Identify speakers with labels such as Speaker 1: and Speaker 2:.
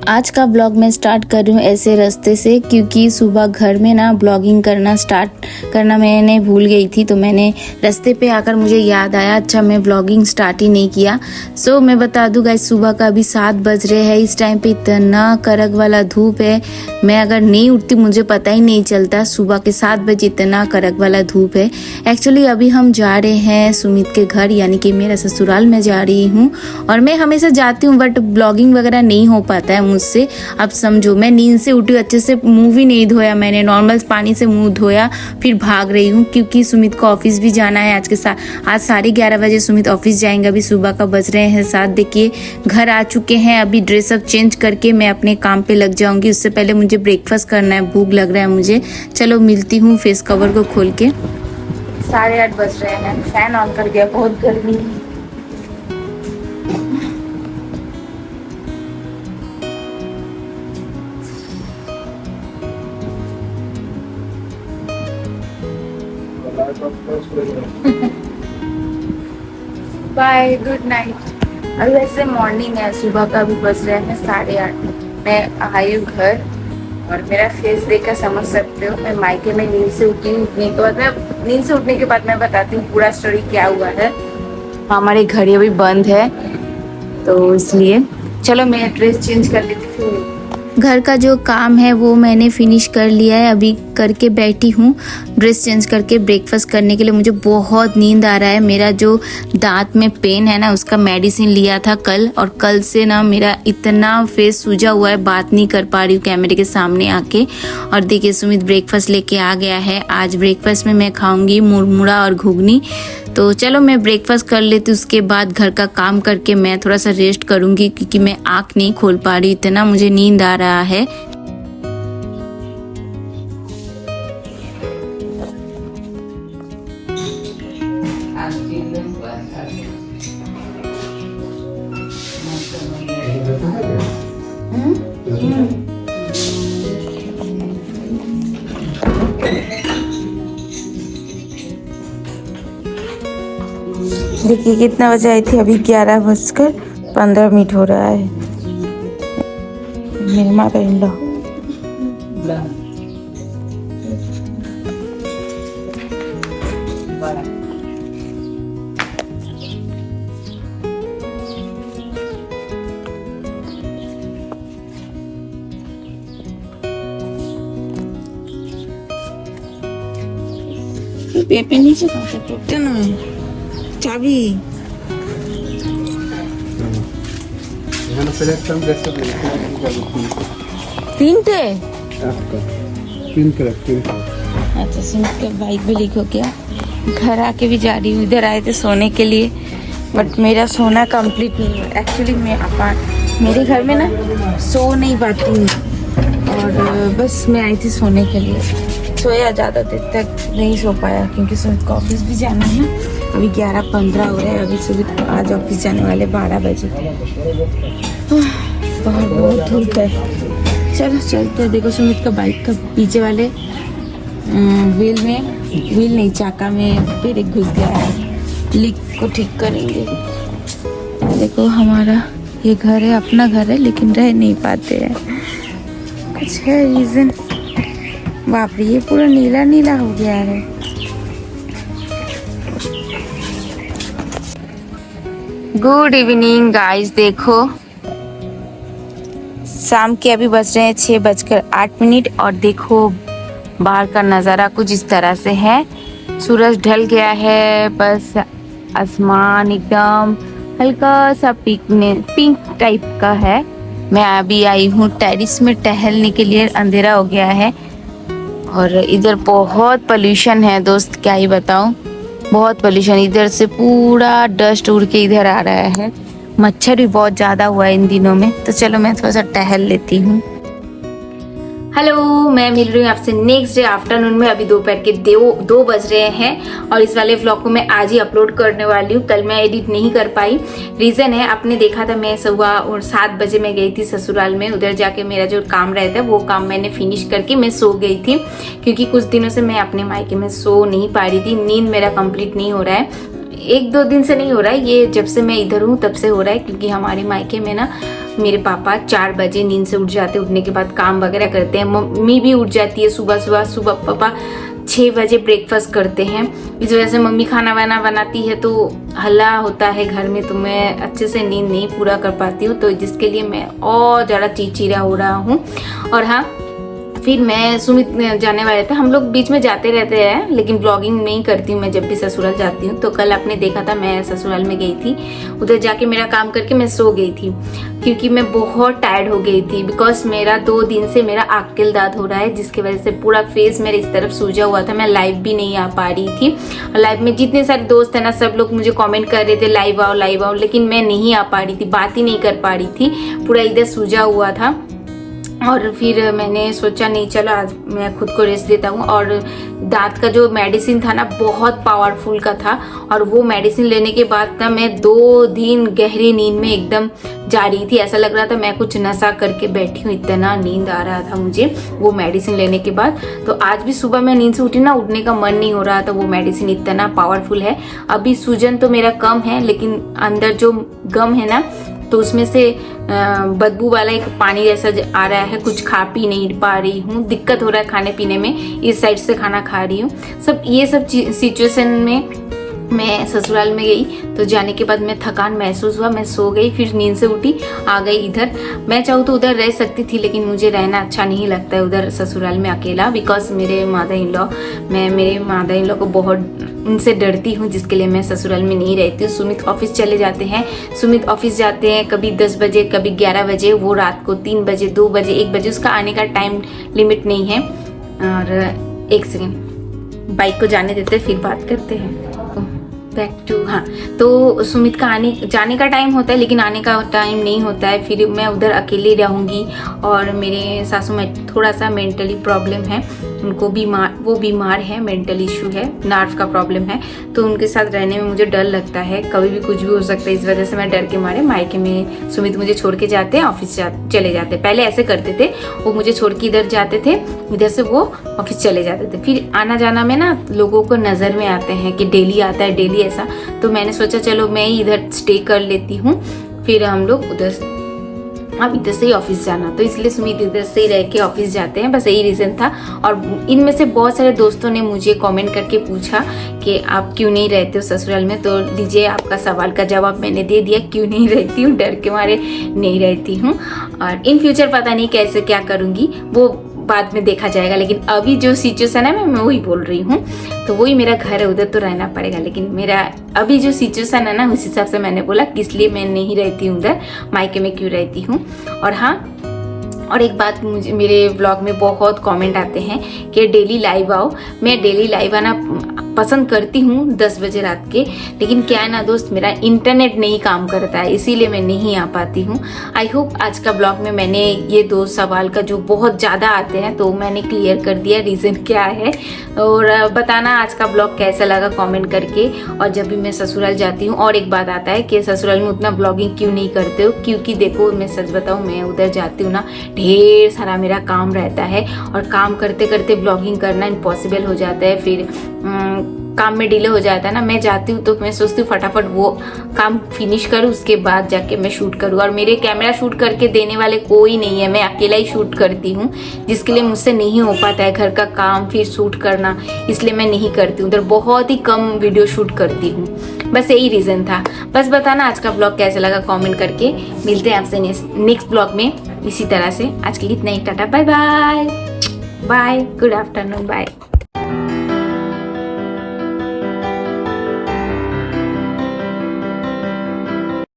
Speaker 1: आज का ब्लॉग मैं स्टार्ट कर रही हूँ ऐसे रास्ते से, क्योंकि सुबह घर में ना ब्लॉगिंग करना स्टार्ट करना मैंने भूल गई थी। तो मैंने रास्ते पे आकर मुझे याद आया, अच्छा मैं ब्लॉगिंग स्टार्ट ही नहीं किया। सो मैं बता दूँ गाइस, सुबह का अभी 7 बज रहे हैं। इस टाइम पे इतना कड़क वाला धूप है, मैं अगर नहीं उठती मुझे पता ही नहीं चलता। सुबह के 7 बजे इतना कड़क वाला धूप है। एक्चुअली अभी हम जा रहे हैं सुमित के घर, यानी कि मेरा ससुराल में जा रही हूँ। और मैं हमेशा जाती हूँ बट ब्लॉगिंग वगैरह नहीं हो पाता है मुझसे। अब समझो मैं नींद से उठी, अच्छे से मुंह भी नहीं धोया मैंने, नॉर्मल पानी से मुंह धोया, फिर भाग रही हूँ क्योंकि सुमित को ऑफिस भी जाना है। आज 11:30 बजे सुमित ऑफिस जाएंगे। अभी सुबह का बज रहे हैं 7। देखिए घर आ चुके हैं। अभी ड्रेसअप चेंज करके मैं अपने काम पे लग जाऊंगी। उससे पहले मुझे ब्रेकफास्ट करना है, भूख लग रहा है मुझे। चलो मिलती हूँ फेस कवर को खोल के। 8:30 बज रहे हैं, फैन ऑन कर गया, बहुत गर्मी है। Bye, good night. अभी वैसे मॉर्निंग है, सुबह का भी बज रहे हैं 8:30। मैं आई हूँ घर और मेरा फेस देखकर समझ सकते हो मैं मायके में नींद से उठी। नींद से उठने के बाद मैं बताती हूँ पूरा स्टोरी क्या हुआ है। हमारे घर अभी बंद है तो इसलिए चलो मैं ड्रेस चेंज कर लेती हूँ। घर का जो काम है वो मैंने फिनिश कर लिया है, अभी करके बैठी हूँ ड्रेस चेंज करके ब्रेकफास्ट करने के लिए। मुझे बहुत नींद आ रहा है। मेरा जो दांत में पेन है ना, उसका मेडिसिन लिया था कल, और कल से ना मेरा इतना फेस सूजा हुआ है, बात नहीं कर पा रही हूँ कैमरे के सामने आके। और देखिए सुमित ब्रेकफास्ट लेके आ गया है। आज ब्रेकफास्ट में मैं खाऊंगी मुरमुरा और घुगनी। तो चलो मैं ब्रेकफास्ट कर लेती हूँ, उसके बाद घर का काम करके मैं थोड़ा सा रेस्ट करूंगी, क्योंकि मैं आँख नहीं खोल पा रही, इतना मुझे नींद आ रहा है। देखिए कितना बजे आई थी, अभी 11:15 हो रहा है। मेरी माता इन लो पेपर नीचे टूटते ना चाबी तीन अच्छा सुमित का बाइक भी लीक हो गया। घर आके भी जा रही हूँ, इधर आए थे सोने के लिए बट मेरा सोना कंप्लीट नहीं हुआ। एक्चुअली मैं मेरे घर में ना सो नहीं पाती हूँ, और बस मैं आई थी सोने के लिए। सोया ज़्यादा देर तक नहीं सो पाया क्योंकि सुमित को ऑफिस भी जाना है ना। अभी 11:15 हो रहा है। अभी सुमित आज ऑफिस जाने वाले 12 बजे। बहुत धूप है। चलो चलते हैं। देखो सुमित का बाइक का पीछे वाले व्हील नहीं, चाका में ब्रेक घुस गया है, लीक को ठीक करेंगे। देखो हमारा ये घर है, अपना घर है, लेकिन रह नहीं पाते हैं, कुछ है रीजन। बाप रे ये पूरा नीला नीला हो गया है। Good evening guys. देखो शाम के अभी बज रहे हैं 6:08 और देखो बाहर का नज़ारा कुछ इस तरह से है। सूरज ढल गया है, बस आसमान एकदम हल्का सा पिंक टाइप का है। मैं अभी आई हूँ टेरिस में टहलने के लिए, अंधेरा हो गया है और इधर बहुत पोल्यूशन है दोस्त, क्या ही बताऊं, बहुत पोल्यूशन। इधर से पूरा डस्ट उड़ के इधर आ रहा है। मच्छर भी बहुत ज़्यादा हुआ है इन दिनों में। तो चलो मैं थोड़ा सा टहल लेती हूँ। हेलो, मैं मिल रही हूँ आपसे नेक्स्ट डे आफ्टरनून में। अभी दोपहर के 2 बज रहे हैं और इस वाले व्लॉग को मैं आज ही अपलोड करने वाली हूँ। कल मैं एडिट नहीं कर पाई, रीज़न है आपने देखा था मैं सुबह 7 बजे मैं गई थी ससुराल में। उधर जाके मेरा जो काम रहता है वो काम मैंने फिनिश करके मैं सो गई थी, क्योंकि कुछ दिनों से मैं अपने मायके में सो नहीं पा रही थी। नींद मेरा कंप्लीट नहीं हो रहा है, 1-2 दिन से नहीं हो रहा है, ये जब से मैं इधर हूँ तब से हो रहा है। क्योंकि हमारे मायके में ना मेरे पापा 4 बजे नींद से उठ जाते, उठने के बाद काम वगैरह करते हैं। मम्मी भी उठ जाती है सुबह पापा 6 बजे ब्रेकफास्ट करते हैं। इस वजह से मम्मी खाना वाना बनाती है तो हल्ला होता है घर में, तो मैं अच्छे से नींद नहीं पूरा कर पाती हूँ, तो जिसके लिए मैं और ज़्यादा चिड़चिड़ा हो रहा हूँ। और हाँ, फिर मैं सुमित जाने वाले थे, हम लोग बीच में जाते रहते हैं, लेकिन ब्लॉगिंग नहीं करती हूँ मैं जब भी ससुराल जाती हूँ। तो कल आपने देखा था मैं ससुराल में गई थी, उधर जाके मेरा काम करके मैं सो गई थी क्योंकि मैं बहुत टायर्ड हो गई थी। बिकॉज मेरा 2 दिन से मेरा आक्केल दाद हो रहा है, जिसकी वजह से पूरा फेस मेरे इस तरफ सूजा हुआ था। मैं लाइव भी नहीं आ पा रही थी। लाइव में जितने सारे दोस्त हैं ना, सब लोग मुझे कमेंट कर रहे थे लाइव आओ, लेकिन मैं नहीं आ पा रही थी, बात ही नहीं कर पा रही थी, पूरा इधर सूजा हुआ था। और फिर मैंने सोचा नहीं, चलो आज मैं खुद को रेस्ट देता हूँ। और दांत का जो मेडिसिन था ना, बहुत पावरफुल का था, और वो मेडिसिन लेने के बाद ना मैं 2 दिन गहरी नींद में एकदम जा रही थी। ऐसा लग रहा था मैं कुछ नशा करके बैठी हूँ, इतना नींद आ रहा था मुझे वो मेडिसिन लेने के बाद। तो आज भी सुबह मैं नींद से उठी ना, उठने का मन नहीं हो रहा था, वो मेडिसिन इतना पावरफुल है। अभी सूजन तो मेरा कम है, लेकिन अंदर जो गम है ना, तो उसमें से बदबू वाला एक पानी जैसा आ रहा है, कुछ खा पी नहीं पा रही हूँ, दिक्कत हो रहा है खाने पीने में, इस साइड से खाना खा रही हूँ। ये सब सिचुएशन में मैं ससुराल में गई, तो जाने के बाद मैं थकान महसूस हुआ, मैं सो गई, फिर नींद से उठी आ गई इधर। मैं चाहूँ तो उधर रह सकती थी, लेकिन मुझे रहना अच्छा नहीं लगता है उधर ससुराल में अकेला। बिकॉज मेरे मादर इन लॉ को बहुत उनसे डरती हूँ, जिसके लिए मैं ससुराल में नहीं रहती हूँ। सुमित ऑफिस चले जाते हैं, कभी 10 बजे, कभी 11 बजे, वो रात को 3 बजे, 2 बजे, 1 बजे, उसका आने का टाइम लिमिट नहीं है। और 1 सेकेंड, बाइक को जाने देते फिर बात करते हैं। बैक टू, हाँ, तो सुमित का जाने का टाइम होता है, लेकिन आने का टाइम नहीं होता है। फिर मैं उधर अकेले रहूँगी, और मेरे सासू में थोड़ा सा मेंटली प्रॉब्लम है, उनको वो बीमार है, मेंटल इशू है, नर्व का प्रॉब्लम है, तो उनके साथ रहने में मुझे डर लगता है, कभी भी कुछ भी हो सकता है। इस वजह से मैं डर के मारे मायके में सुमित मुझे छोड़ के जाते हैं, ऑफिस चले जाते हैं। पहले ऐसे करते थे, वो मुझे छोड़ के इधर जाते थे, इधर से वो ऑफिस चले जाते थे। फिर आना जाना में ना लोगों को नज़र में आते हैं कि डेली आता है, डेली ऐसा, तो मैंने सोचा चलो मैं ही इधर स्टे कर लेती हूँ, फिर हम लोग उधर अब इधर से ही ऑफिस जाना, तो इसलिए सुमित इधर से ही रह के ऑफिस जाते हैं, बस यही रीज़न था। और इनमें से बहुत सारे दोस्तों ने मुझे कमेंट करके पूछा कि आप क्यों नहीं रहते हो ससुराल में, तो लीजिए आपका सवाल का जवाब मैंने दे दिया, क्यों नहीं रहती हूँ, डर के मारे नहीं रहती हूँ। और इन फ्यूचर पता नहीं कैसे क्या करूँगी, वो बाद में देखा जाएगा, लेकिन अभी जो सिचुएशन है मैं वही बोल रही हूँ। तो वही मेरा घर है, उधर तो रहना पड़ेगा, लेकिन मेरा अभी जो सिचुएशन है ना, उस हिसाब से मैंने बोला कि इसलिए मैं नहीं रहती हूँ उधर, मायके में क्यों रहती हूँ। और हाँ, और एक बात, मुझे मेरे ब्लॉग में बहुत कमेंट आते हैं कि डेली लाइव आओ। मैं डेली लाइव आना पसंद करती हूँ 10 बजे रात के, लेकिन क्या है ना दोस्त, मेरा इंटरनेट नहीं काम करता है, इसीलिए मैं नहीं आ पाती हूँ। आई होप आज का ब्लॉग में मैंने ये 2 सवाल का जो बहुत ज़्यादा आते हैं, तो मैंने क्लियर कर दिया रीज़न क्या है। और बताना आज का ब्लॉग कैसा लगा कमेंट करके। और जब भी मैं ससुराल जाती हूँ, और एक बात आता है कि ससुराल में उतना ब्लॉगिंग क्यों नहीं करते हो, क्योंकि देखो मैं सच बताऊँ, मैं उधर जाती हूँ ना, ढेर सारा मेरा काम रहता है, और काम करते करते ब्लॉगिंग करना इम्पॉसिबल हो जाता है, फिर काम में डिले हो जाता है ना। मैं जाती हूँ तो मैं सोचती हूँ फटाफट वो काम फिनिश करूँ, उसके बाद जाके मैं शूट करूँ। और मेरे कैमरा शूट करके देने वाले कोई नहीं है, मैं अकेला ही शूट करती हूँ, जिसके लिए मुझसे नहीं हो पाता है घर का काम फिर शूट करना, इसलिए मैं नहीं करती हूँ उधर, बहुत ही कम वीडियो शूट करती हूँ। बस यही रीज़न था। बस बताना आज का ब्लॉग कैसा लगा कमेंट करके। मिलते हैं आपसे नेक्स्ट ब्लॉग में इसी तरह से। आज के लिए इतना ही, tata, bye bye, bye, good afternoon, bye.